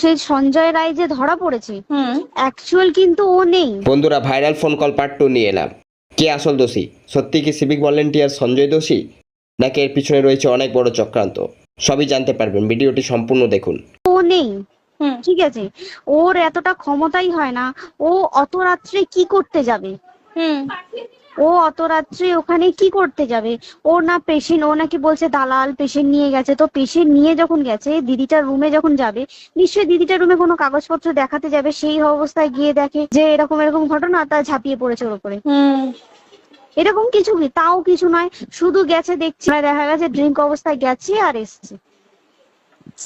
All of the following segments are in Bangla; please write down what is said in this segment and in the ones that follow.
সেই সঞ্জয় রায় যে ধরা পড়েছে অ্যাকচুয়াল কিন্তু ও নেই। বন্ধুরা, ভাইরাল ফোন কল পার্ট 2 নিয়ে এলাম। কে আসল দোষী? সত্যি কি সিভিক ভলেন্টিয়ার সঞ্জয় দোষী, নাকি এর পিছনে রয়েছে অনেক বড় চক্রান্ত? সবই জানতে পারবেন, ভিডিওটি সম্পূর্ণ দেখুন। ও নেই, ঠিক আছে, ওর এতটা ক্ষমতাই হয় না। ও অত রাত্রে কি করতে যাবে? ও অত রাত্রে ওখানে কি করতে যাবে? ও না পেশেন্ট, ও নাকি বলছে দালাল পেশেন্ট নিয়ে গেছে। তো পেশেন্ট নিয়ে যখন গেছে, দিদিটার রুমে যখন যাবে, নিশ্চয়ই দিদিটার রুমে কোনো কাগজপত্র দেখাতে যাবে। সেই অবস্থায় গিয়ে দেখে যে এরকম এরকম ঘটনা, তা ঝাঁপিয়ে পড়েছে ওর উপরে। এরকম কিছু কি, তাও কিছু নয়, শুধু গেছে দেখছি, দেখা গেছে ড্রিঙ্ক অবস্থায় গেছে আর এসছে,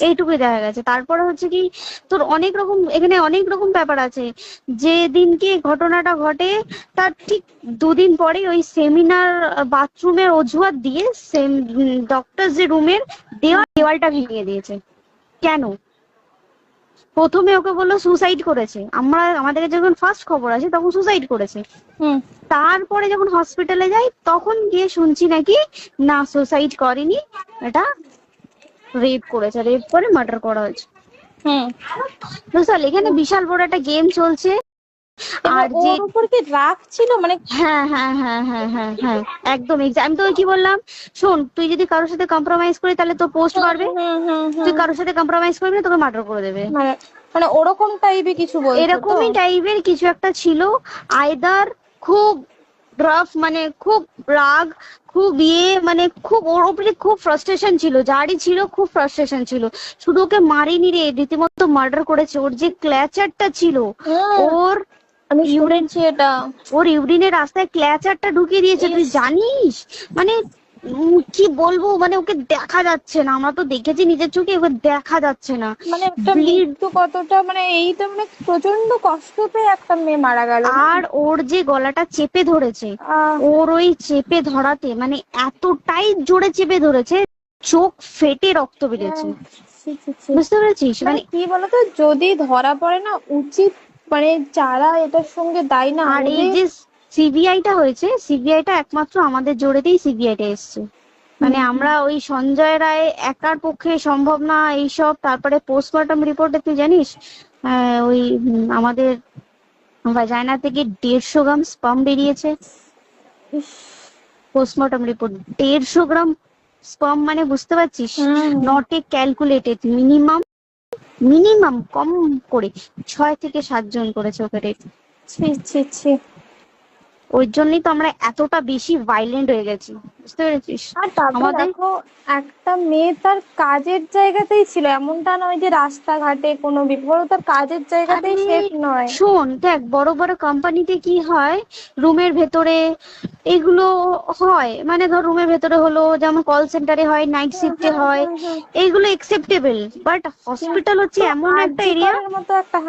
এইটুকুই দেখা গেছে। তারপরে হচ্ছে কি, তোর অনেক রকম এখানে অনেক রকম ব্যাপার আছে। যে দিনকে ঘটনাটা ঘটে তার ঠিক 2 দিন পরে ওই সেমিনার বাথরুমের অজুহাত দিয়ে ডক্টর যে রুমের দেওয়ালটা ভেঙে দিয়েছে। কেন? প্রথমে ওকে বললো সুসাইড করেছে, আমাদের যখন ফার্স্ট খবর আছে তখন সুসাইড করেছে। তারপরে যখন হসপিটালে যাই তখন গিয়ে শুনছি নাকি না, সুসাইড করেনি, এটা রেপ করেছে, রেপ করে মার্ডার করা হয়েছে। বুঝতে এখানে বিশাল বড় একটা গেম চলছে। আর যে ওর উপর কি রাগ ছিল, মানে হ্যাঁ হ্যাঁ হ্যাঁ হ্যাঁ হ্যাঁ হ্যাঁ একদম আমি তো কি বললাম, শোন, তুই যদি কারোর সাথে কম্প্রোমাইজ করি তাহলে তোর পোস্ট বাড়বে, তুই কারোর সাথে কম্প্রোমাইজ করবি না তোকে মার্ডার করে দেবে। মানে ওরকম টাইপের কিছু বলতো? এরকমই টাইপের কিছু একটা ছিল। আইদার খুব রাফ, মানে খুব রাগ, খুব মানে খুব ওর উপরে খুব ফ্রাস্ট্রেশন ছিল, যারই ছিল খুব ফ্রাস্ট্রেশন ছিল। শুধু ওকে মারিনি রে, রীতিমতো মার্ডার করেছে। ওর যে ক্ল্যাচারটা ছিল, ওর আমি শুনেছি এটা, ওর ইউরিনের রাস্তায় ক্ল্যাচারটা ঢুকিয়ে দিয়েছে, তুই জানিস? মানে কি বলবো, মানে ওকে দেখা যাচ্ছে না, আমরা তো দেখেছি নিজের চোখে, ওকে দেখা যাচ্ছে না। মানে একটা মৃত্যু কতটা, মানে এই তো মানে প্রচন্ড কষ্ট পেয়ে একটা মেয়ে মারা গেল। আর ওর যে গলাটা চেপে ধরেছে, ওর ওই চেপে ধরাতে মানে এতটাই জোরে চেপে ধরেছে, চোখ ফেটে রক্ত বেরিয়েছে। বুঝতে পেরেছিস? মানে কি বলতো, যদি ধরা পড়ে না, উচিত মানে যারা এটার সঙ্গে দায়ী না। আর এই যে সিবিআইটা হয়েছে, সিবিআইটা একমাত্র আমাদের জোরেতেই সিবিআইটা এসছে। মানে আমরা ওই সঞ্জয় রায় একার পক্ষে সম্ভব না এইসব। তারপরে পোস্টমর্টম রিপোর্টে তুই জানিস ওই আমাদের ভাজাইনা থেকে 150 গ্রাম স্পাম বেরিয়েছে। পোস্টমর্টম রিপোর্ট 150 গ্রাম স্পাম, মানে বুঝতে পারছিস? নট এ ক্যালকুলেটেড, মিনিমাম কম করে 6 থেকে 7 জন করেছে ওকে রেপ। ওই জন্যই তো আমরা এতটা বেশি ভাইলেন্ট হয়ে গেছি, বুঝতে পেরেছিস? আর তারপর দেখো, একটা মেয়ে তার কাজের জায়গাতেই ছিল, এমনটা নয় যে রাস্তাঘাটে কোনো বিপদ, তার কাজের জায়গাতেই সেফ নয়। শোন দেখ, বড় বড় কোম্পানিতে কি হয়, রুমের ভেতরে এগুলো হয়, মানে ধর রুমের ভেতরে হলো, যেমন কল সেন্টারে হয়, নাইট শিফটে হয়, এইগুলো একসেপ্টেবল। বাট হসপিটাল হচ্ছে এমন একটা এরিয়া, মতো একটা,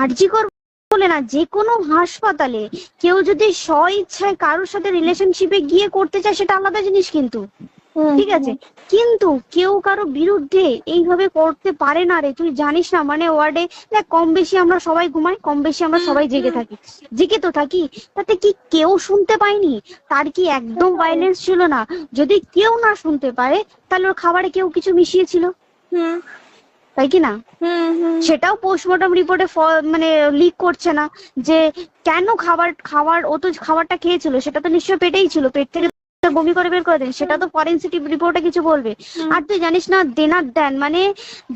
আরজি কর বলে না, যে কোনো হাসপাতালে কেউ যদি স্ব ইচ্ছায় কারোর সাথে রিলেশনশিপে গিয়ে করতে চায় সেটা আলাদা জিনিস, কিন্তু ঠিক আছে, কিন্তু কেউ কারো বিরুদ্ধে এইভাবে করতে পারে না রে। তুই জানিস না, মানে ওয়ার্ডে দেখ, কম বেশি আমরা সবাই ঘুমাই, কম বেশি আমরা সবাই জেগে থাকি, জেগে তো থাকি, তাতে কি কেউ শুনতে পায়নি? তার কি একদম ভাইলেন্স ছিল না? যদি কেউ না শুনতে পারে তাহলে ওর খাবারে কেউ কিছু মিশিয়েছিল, তাই কি না? সেটাও পোস্টমর্টম রিপোর্টে মানে লিক করছে না যে কেন খাবার ও তো খাবারটা খেয়েছিল, সেটা তো নিশ্চয়ই পেটেই ছিল, পেট থেকে বমি করে বের করে দেন, সেটা তো ফরেনসিক রিপোর্টে কিছু বলবে। আর তুই জানিস না, দেন মানে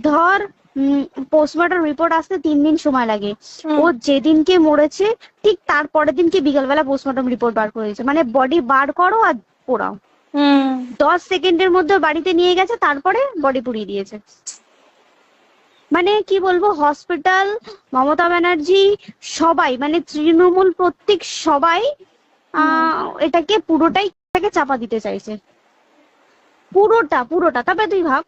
ধর পোস্টমর্টম রিপোর্ট আসতে 3 দিন সময় লাগে। ও যেদিনকে মরেছে ঠিক তার পরের দিনকে বিকালবেলা পোস্টমর্টম রিপোর্ট বার করে দিয়েছে, মানে বডি বার করো আর পোড়াও, 10 সেকেন্ডের মধ্যে বাড়িতে নিয়ে গেছে, তারপরে বডি পুড়িয়ে দিয়েছে। মানে কি বলবো, হসপিটাল, মমতা ব্যানার্জি, সবাই, মানে তৃণমূল প্রত্যেক সবাই এটাকে পুরোটাই চাপা দিতে চাইছে, পুরোটা। তবে তুই ভাব,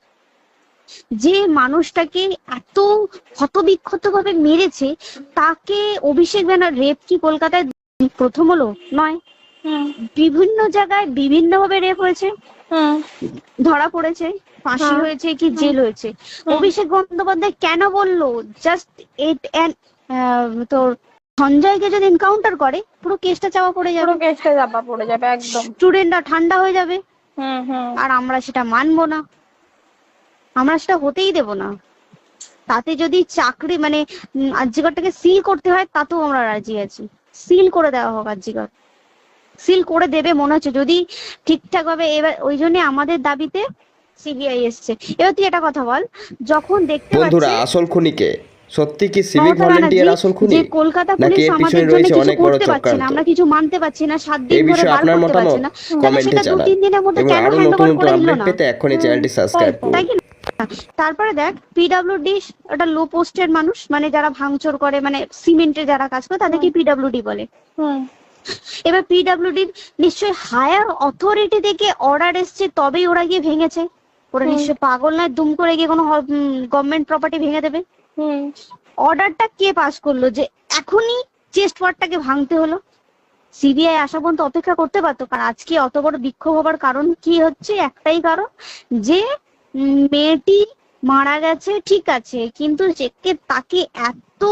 যে মানুষটাকে এত ক্ষতবিক্ষত ভাবে মেরেছে, তাকে অভিষেক ব্যানার রেপ কি কলকাতায় প্রথম হলো? নয়, বিভিন্ন জায়গায় বিভিন্ন ভাবে রেপ হয়েছে, ধরা পড়েছে, ফাঁসি হয়েছে কি জেল হয়েছে। অভিষেক বন্দ্যোপাধ্যায় কেন বললো জাস্ট তোর সঞ্জয়কে যদি এনকাউন্টার করে পুরো কেসটা চাপা পড়ে যাবে, একদম স্টুডেন্টরা ঠান্ডা হয়ে যাবে। আর আমরা সেটা মানবো না, আমরা সেটা হতেই দেব না। তাতে যদি চাকরি মানে আরজিকরটাকে সিল করতে হয় তাতেও আমরা রাজি আছি, সিল করে দেওয়া হোক আরজিকর, সিল করে দেবে মনে হচ্ছে যদি ঠিকঠাক ভাবে। এবার ওই জন্য আমাদের দাবিতে সিবিআই এসছে। এবার তুই একটা কথা বল, যখন দেখতে বন্ধুরা পাচ্ছি আসল খুনিকে সত্যি কি সিভিক মমতা ভলেন্টিয়ার ব্যানার্জি আসল খুনি যে কলকাতা নাকি পুলিশ এর আমাদের পিছনে জন্য রয়েছে কিছু অনেক বড় করতে পারছে না, চক্রান্ত? আমরা কিছু মানতে পারছি না, 7 দিন এই ধরে বিষয়ে বার আপনার করতে পারছে মতামত না, তাহলে কমেন্টে সেটা জানান 2-3 দিনের মধ্যে এবং কেন আরো হ্যান্ড নতুন ওভার নতুন করে দিল আপডেট না? পেতে এখনই চ্যানেলটি সাবস্ক্রাইব করুন। তাই কি না? তারপরে দেখ পিডব্লিউডি একটা লো পোস্টের মানুষ, মানে যারা ভাঙচুর করে, মানে সিমেন্টের যারা কাজ করে তাদেরকে পিডব্লিউডি বলে। হুম এবার পিডব্লিউডির নিশ্চয়ই হায়ার অথরিটি থেকে অর্ডার এসছে তবেই ওরা গিয়ে ভেঙেছে। ওরা নিশ্চয়ই পাগল নয় দুম করে গিয়ে কোনো গভর্নমেন্ট প্রপার্টি ভেঙে দেবে। হুম অর্ডারটা কে পাস করলো যে এখনই চেস্ট ওয়ার্ডটাকে ভাঙতে হলো? সিবিআই আসা পর্যন্ত অপেক্ষা করতে পারতো। কারণ আজকে অত বড় বিক্ষোভ হবার কারণ কি হচ্ছে? একটাই কারণ, যে মেয়েটি মারা গেছে ঠিক আছে, কিন্তু তাকে এত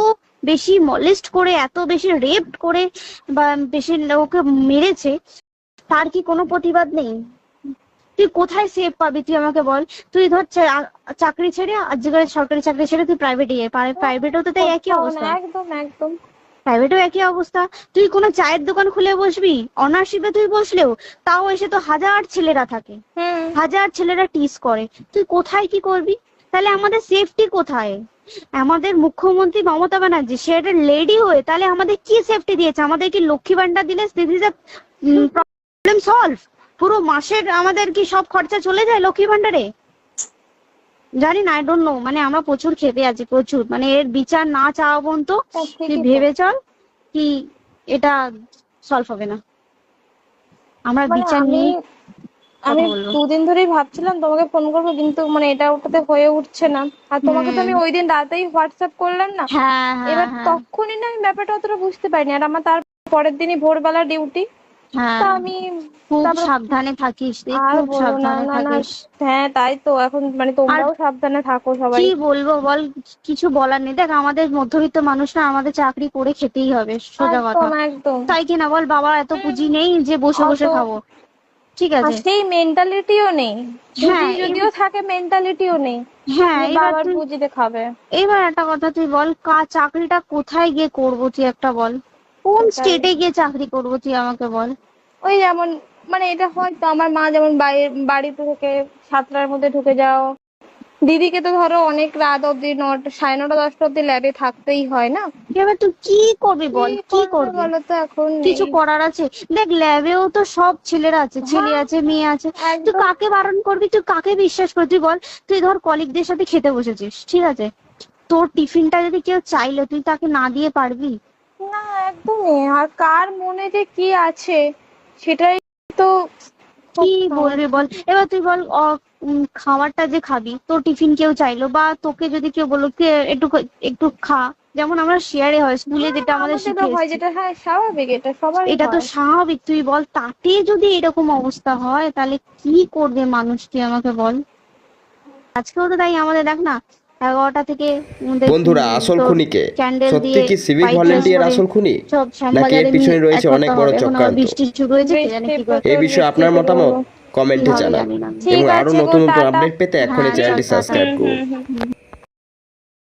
বেশি মলেস্ট করে, এত বেশি রেপ করে বা বেশি ওকে মেরেছে, তার কি কোনো প্রতিবাদ নেই? তুই কোথায় সেফ পাবি তুই আমাকে বল? তুই ধর চাকরি ছেড়ে, আজকাল সরকারি চাকরি ছেড়ে তুই প্রাইভেটে যাই, প্রাইভেটেও তো তাই একই অবস্থা, একদম একদম প্রাইভেটেও একই অবস্থা। তুই কোনো চায়ের দোকান খুলে বসবি, অনার্সশিপে তুই বসলেও তাও এসে তো হাজার ছেলেরা থাকে, হাজার ছেলেরা টিস করে, তুই কোথায় কি করবি? তাহলে আমাদের সেফটি কোথায়? আমাদের মুখ্যমন্ত্রী মমতা ব্যানার্জি সে একটা লেডি হয়ে তাহলে আমাদের কি সেফটি দিয়েছে? আমাদের কি লক্ষ্মী ভান্ডার দিলে প্রবলেম সলভ? পুরো মাসের আমাদের কি সব খরচা চলে যায় লক্ষ্মী ভান্ডারে? জানি না, আই ডোন্ট নো। মানে আমরা প্রচুর খেপে আছি, প্রচুর। মানে এর বিচার না চাওয়া পর্যন্ত তুই ভেবে চল কি এটা সলভ হবে না। আমরা মানে বিচার আমি নিয়ে আমি কথা বলবো। 2 দিন ধরেই ভাবছিলাম তোমাকে ফোন করবো, কিন্তু মানে এটা ওটাতে হয়ে উঠছে না। আর তোমাকে তো আমি ওই দিন রাতেই হোয়াটসঅ্যাপ করলাম না, হ্যাঁ হ্যাঁ এবার হ্যাঁ তখনই না আমি ব্যাপারটা অতটা বুঝতে পারিনি। আর আমার তার পরের দিনই ভোরবেলা ডিউটি, হ্যাঁ, তা আমি খুব তারপর সাবধানে থাকিস তুই, আর খুব বলো না, সাবধানে না না, থাকিস। হ্যাঁ তাই তো এখন মানে তোমরাও সাবধানে থাকো সবাই। কি বলবো বল, কিছু বলার নেই। দেখ আমাদের মধ্যবিত্ত মানুষরা আমাদের চাকরি করে খেতেই হবে, সোজা কথা। একদম একদম তাই কিনা বল? বাবার এত পুঁজি নেই যে বসে বসে অত- খাবো, ঠিক আর আছে? সেই মেন্টালিটিও নেই, হ্যাঁ, পুঁজি যদিও থাকে মেন্টালিটিও নেই হ্যাঁ যে এবার বাবার তুই, পুঁজিতে খাবে। এবার একটা কথা তুই বল, চাকরিটা কোথায় গিয়ে করবো তুই একটা বল? কোন সেটাই। স্টেটে গিয়ে চাকরি করবো তুই আমাকে বল? ওই যেমন মানে এটা হয়তো আমার মা যেমন বাড়ি থেকে 7টার মধ্যে ঢুকে যাও, দিদিকে তো ধরো অনেক রাত অব্দি 9টা 9:30 10টা অব্দি ল্যাবে থাকতেই হয় না। এবার তুই কি করবি বল, কি করবি? বলো তো এখন কিছু নেই। করার আছে? দেখ ল্যাবেও তো সব ছেলেরা আছে, ছেলে হ্যাঁ, আছে মেয়ে আছে। তুই একদম। কাকে বারণ করবি? তুই কাকে বিশ্বাস করবি? তুই বল, তুই ধর কলিগদের সাথে খেতে বসেছিস, ঠিক আছে, তোর টিফিনটা যদি কেউ চাইলো তুই তাকে না দিয়ে পারবি? না একদমই। আর কার মনে যে কি আছে সেটাই তো কি বলবি বল? এবার তুই বল, খাবারটা যে খাবি, তোর টিফিন কেউ চাইলো বা তোকে যদি কেউ বললো কে একটু একটু খা, যেমন আমরা শেয়ারে হয় স্কুলে যেটা আমাদের আমাদেরও শিখে হয়, এসেছি, যেটা হ্যাঁ স্বাভাবিক, এটা সবারই এটা তো হয়। স্বাভাবিক। তুই বল তাতে যদি এরকম অবস্থা হয় তাহলে কি করবে মানুষ, তুই আমাকে বল। আজকেও তো তাই আমাদের দেখ না, 11টা থেকে বন্ধুরা আসল তোর খুনিকে ক্যান্ডেল সত্যি দিয়ে কি সিভিক white dress ভলেন্টিয়ার পরে আসল খুনি সব নাকি এর শ্যামবাজারে পিছনে রয়েছে এক অনেক করতে বড় হবে। এখন আবার চক্রান্ত? বৃষ্টি শুরু হয়েছে, কে জানে কি করে। এই বিষয়ে আপনার মতামত কমেন্টে কি হবে জানান জানি না। ঠিক এবং আরো আছে গো, নতুন নতুন টাটা। আপডেট পেতে এখনই হ্যাঁ, চ্যানেলটি টাটা। সাবস্ক্রাইব করুন। হুম।